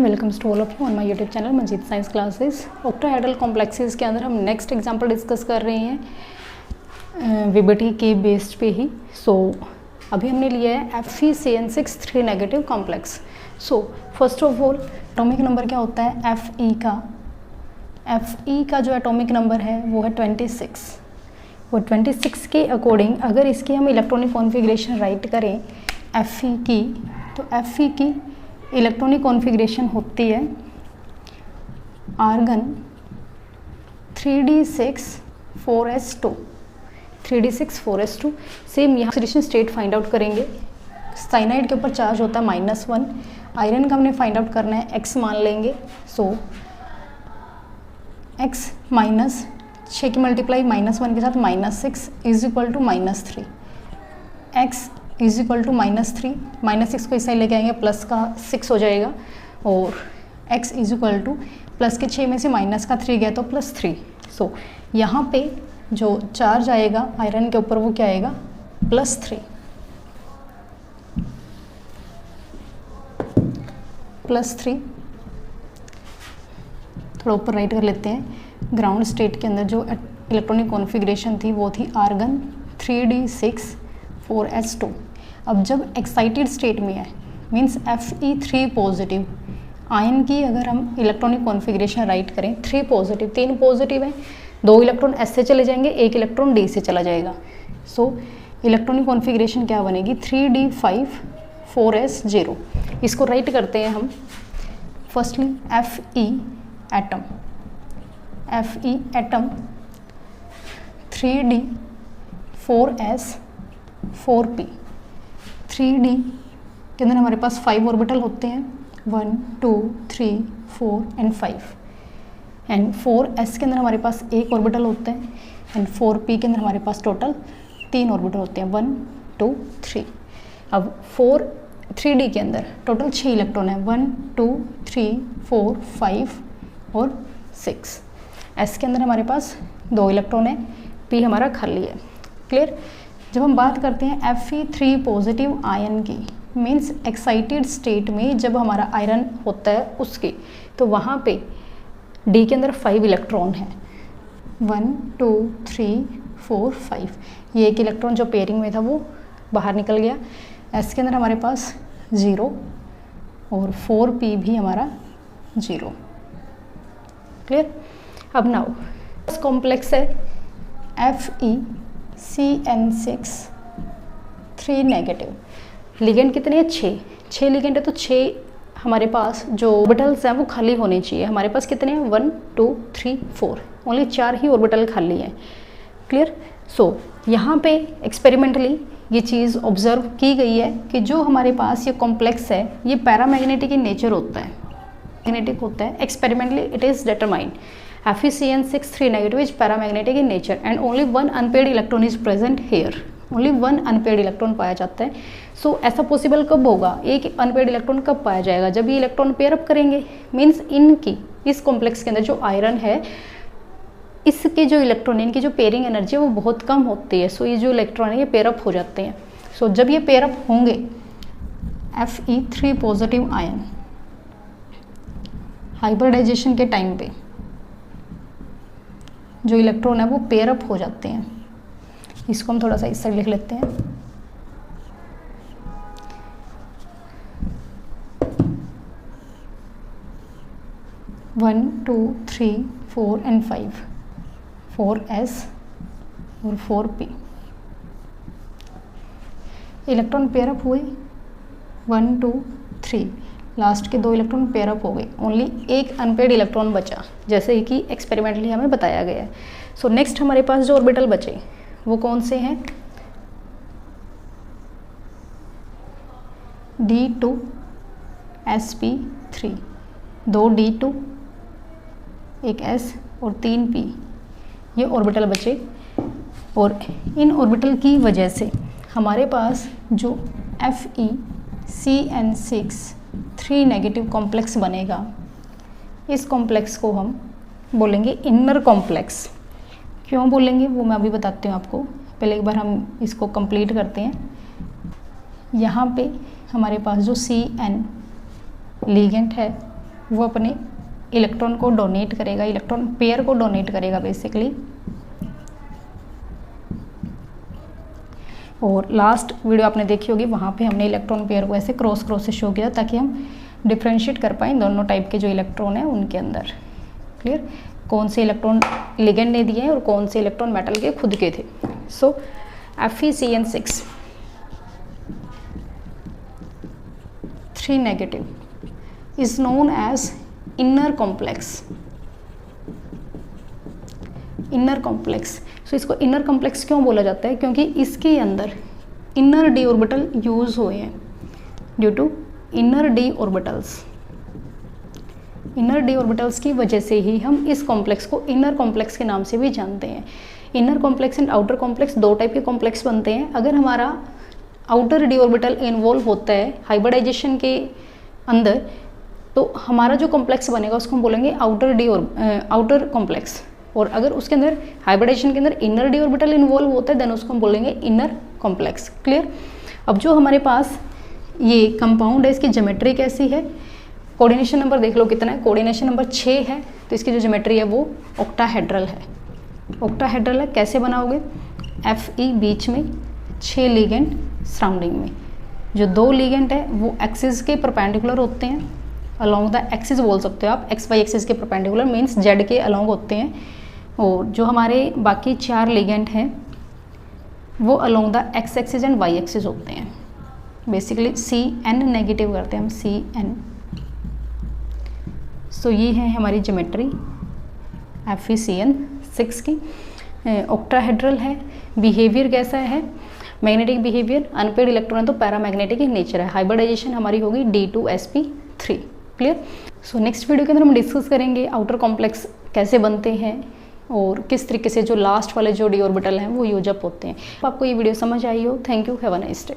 Welcomes to all of you on my YouTube channel Manjeet science classes. Octahedral complexes के अंदर हम next example discuss कर रहे हैं वीबीटी के बेस्ड पे ही। अभी हमने लिया है FeCN6 3 negative complex. First of all atomic number क्या होता है Fe का जो एटॉमिक नंबर है वो है 26। वो 26 के अकॉर्डिंग अगर इसकी हम इलेक्ट्रॉनिक कॉन्फ़िगरेशन राइट करें Fe की, तो Fe की इलेक्ट्रॉनिक कॉन्फ़िगरेशन होती है argon 3d6 4s2 3d6 4s2। Same यहाँ ऑक्सीडेशन स्टेट फाइंड आउट करेंगे। साइनाइड के ऊपर चार्ज होता है -1, आयरन का हमने फाइंड आउट करना है, x मान लेंगे। x माइनस 6 की मल्टीप्लाई -1 के साथ -6 is equal to -3, x is equal to -3, -6 को इस साइड लेके आएंगे प्लस का 6 हो जाएगा, और x is equal two plus के 6 में से माइनस का 3 गया तो +3। यहाँ पे जो चार्ज आएगा आयरन के ऊपर वो क्या आएगा +3 थोड़ा ऊपर राइट कर लेते हैं। ग्राउंड स्टेट के अंदर जो इलेक्ट्रॉनिक कॉन्फ़िगरेशन थी वो थी आर्गन 3d6 4s2। अब जब एक्साइटेड स्टेट में है मीन्स Fe3 पॉजिटिव आयन की अगर हम इलेक्ट्रॉनिक कॉन्फ़िगरेशन राइट करें 3 पॉजिटिव, 3 पॉजिटिव है, 2 इलेक्ट्रॉन S से चले जाएंगे, 1 इलेक्ट्रॉन D से चला जाएगा। इलेक्ट्रॉनिक कॉन्फ़िगरेशन क्या बनेगी 3d5 4s0। इसको राइट करते हैं हम। Firstly Fe atom 3d 4s 4p। 3d के अंदर हमारे पास 5 ऑर्बिटल होते हैं, 1 2 3 4 एंड 5, एंड 4s के अंदर हमारे पास 1 ऑर्बिटल होते हैं, एंड 4p के अंदर हमारे पास टोटल 3 ऑर्बिटल होते हैं, 1 2 3। अब 3d के अंदर टोटल 6 इलेक्ट्रॉन है, 1 2 3 4 5 और 6। s के अंदर हमारे पास 2 इलेक्ट्रॉन है, p हमारा खाली है। क्लियर। जब हम बात करते हैं Fe3 पॉजिटिव आयन की मीन्स एक्साइटेड स्टेट में जब हमारा आयरन होता है उसकी, तो वहाँ पे D के अंदर 5 इलेक्ट्रॉन है, 1 2 3 4 5। ये एक इलेक्ट्रॉन जो पेयरिंग में था वो बाहर निकल गया। S के अंदर हमारे पास 0 और 4p भी हमारा 0। क्लियर। अब नाउ कॉम्प्लेक्स है FeCN6 3 नेगेटिव। लिगेंड कितने हैं 6 लिगेंड है, तो 6 हमारे पास जो ऑर्बिटल्स हैं वो खाली होने चाहिए। हमारे पास कितने हैं 1 2 3 4, ओनली 4 ही ऑर्बिटल खाली हैं। क्लियर। यहाँ पे एक्सपेरिमेंटली ये चीज़ ऑब्जर्व की गई है कि जो हमारे पास ये कॉम्प्लेक्स है ये पैरामैग्नेटिक इन नेचर होता है, मैग्नेटिक होता है। Experimentally it is determined FeCN6 3 negative is paramagnetic in nature and only 1 unpaired electron is present here. Only 1 unpaired electron पाया जाता है। ऐसा पॉसिबल कब होगा, एक अनपेयर्ड इलेक्ट्रॉन कब पाया जाएगा, जब ये इलेक्ट्रॉन पेयर अप करेंगे। मीन्स इनकी इस कॉम्प्लेक्स के अंदर जो आयरन है इसके जो इलेक्ट्रॉन है, इनकी जो पेयरिंग एनर्जी है वो बहुत कम होती है। ये जो इलेक्ट्रॉन है ये पेयर अप हो जाते हैं। जब ये पेयर अप होंगे Fe3 पॉजिटिव आयन हाइब्रिडाइजेशन के टाइम पे जो इलेक्ट्रॉन है वो पेयर अप हो जाते हैं। इसको हम थोड़ा सा इस साइड लिख लेते हैं। वन 2 3 4 एंड 5, 4s और 4p इलेक्ट्रॉन पेयर अप हुए, 1 2 3, लास्ट के 2 इलेक्ट्रॉन पेयर अप हो गए, ओनली एक अनपेयर्ड इलेक्ट्रॉन बचा, जैसे कि एक्सपेरिमेंटली हमें बताया गया है। नेक्स्ट हमारे पास जो ऑर्बिटल बचे वो कौन से हैं D2 sp3, 2 D2 1 s और 3 p ये ऑर्बिटल बचे। और इन ऑर्बिटल की वजह से हमारे पास जो FeCN6 3 नेगेटिव कॉम्प्लेक्स बनेगा, इस कॉम्प्लेक्स को हम बोलेंगे इनर कॉम्प्लेक्स। क्यों बोलेंगे वो मैं अभी बताती हूँ आपको। पहले एक बार हम इसको कंप्लीट करते हैं। यहाँ पे हमारे पास जो CN लीगेंट है वो अपने इलेक्ट्रॉन को डोनेट करेगा, इलेक्ट्रॉन पेयर को डोनेट करेगा बेसिकली। और लास्ट वीडियो आपने देखी होगी, वहाँ पे हमने इलेक्ट्रॉन पेयर को ऐसे क्रॉस क्रॉस से शो किया ताकि हम डिफ्रेंशिएट कर पाएँ दोनों टाइप के जो इलेक्ट्रॉन हैं उनके अंदर। क्लियर, कौन से इलेक्ट्रॉन लिगेंड ने दिए हैं और कौन से इलेक्ट्रॉन मेटल के खुद के थे। So FeCN6 3 negative is known as inner complex. Inner complex, so इसको इनर कॉम्प्लेक्स क्यों बोला जाता है? क्योंकि इसके अंदर इनर डी ऑर्बिटल यूज हुए हैं due to inner d orbitals. Inner d orbitals की वजह से ही हम इस कॉम्प्लेक्स को इनर कॉम्प्लेक्स के नाम से भी जानते हैं। Inner complex and outer complex दो टाइप के कॉम्प्लेक्स बनते हैं। अगर हमारा आउटर डी ऑर्बिटल इन्वॉल्व होता है हाइब्रिडाइजेशन के अंदर, तो हमारा जो कॉम्प्लेक्स बनेगा उसको हम बोलेंगे आउटर कॉम्प्लेक्स। और अगर उसके अंदर हाइब्रिडाइजेशन के अंदर इनर डी ऑर्बिटल इन्वॉल्व होता है देन उसको हम बोलेंगे इनर कॉम्प्लेक्स। क्लियर। अब जो हमारे पास ये कंपाउंड है, इसकी ज्योमेट्री कैसी है? कोऑर्डिनेशन नंबर देख लो कितना है, कोऑर्डिनेशन नंबर 6 है। तो इसकी जो ज्योमेट्री है वो ऑक्टाहेड्रल है। ऑक्टाहेड्रल है, कैसे बनाओगे? Fe बीच में, 6 लिगेंड सराउंडिंग में। जो 2 लिगेंड है वो एक्सिस के परपेंडिकुलर होते हैं, अलोंग द एक्सिस बोल सकते हो आप, XY एक्सिस के परपेंडिकुलर मीन्स Z के अलोंग होते हैं। और जो हमारे बाकी 4 लिगेंड हैं वो along the X axis and Y axis होते हैं। बेसिकली CN नेगेटिव करते हैं हम, CN। सो ये है हमारी ज्योमेट्री FeCN6 की। ऑक्टाहेड्रल है। बिहेवियर कैसा है? मैग्नेटिक बिहेवियर, अनपेड इलेक्ट्रॉन है तो पैरामैग्नेटिक ही नेचर है। हाइब्रिडाइजेशन हमारी होगी D2sp3। Clear. So next video के अंदर हम डिस्कस करेंगे आउटर कॉम्प्लेक्स कैसे बनते हैं और किस तरीके से जो लास्ट वाले जो डी ऑर्बिटल हैं वो यूज अप होते हैं। आपको ये वीडियो समझ आई हो? Thank you, have a nice day.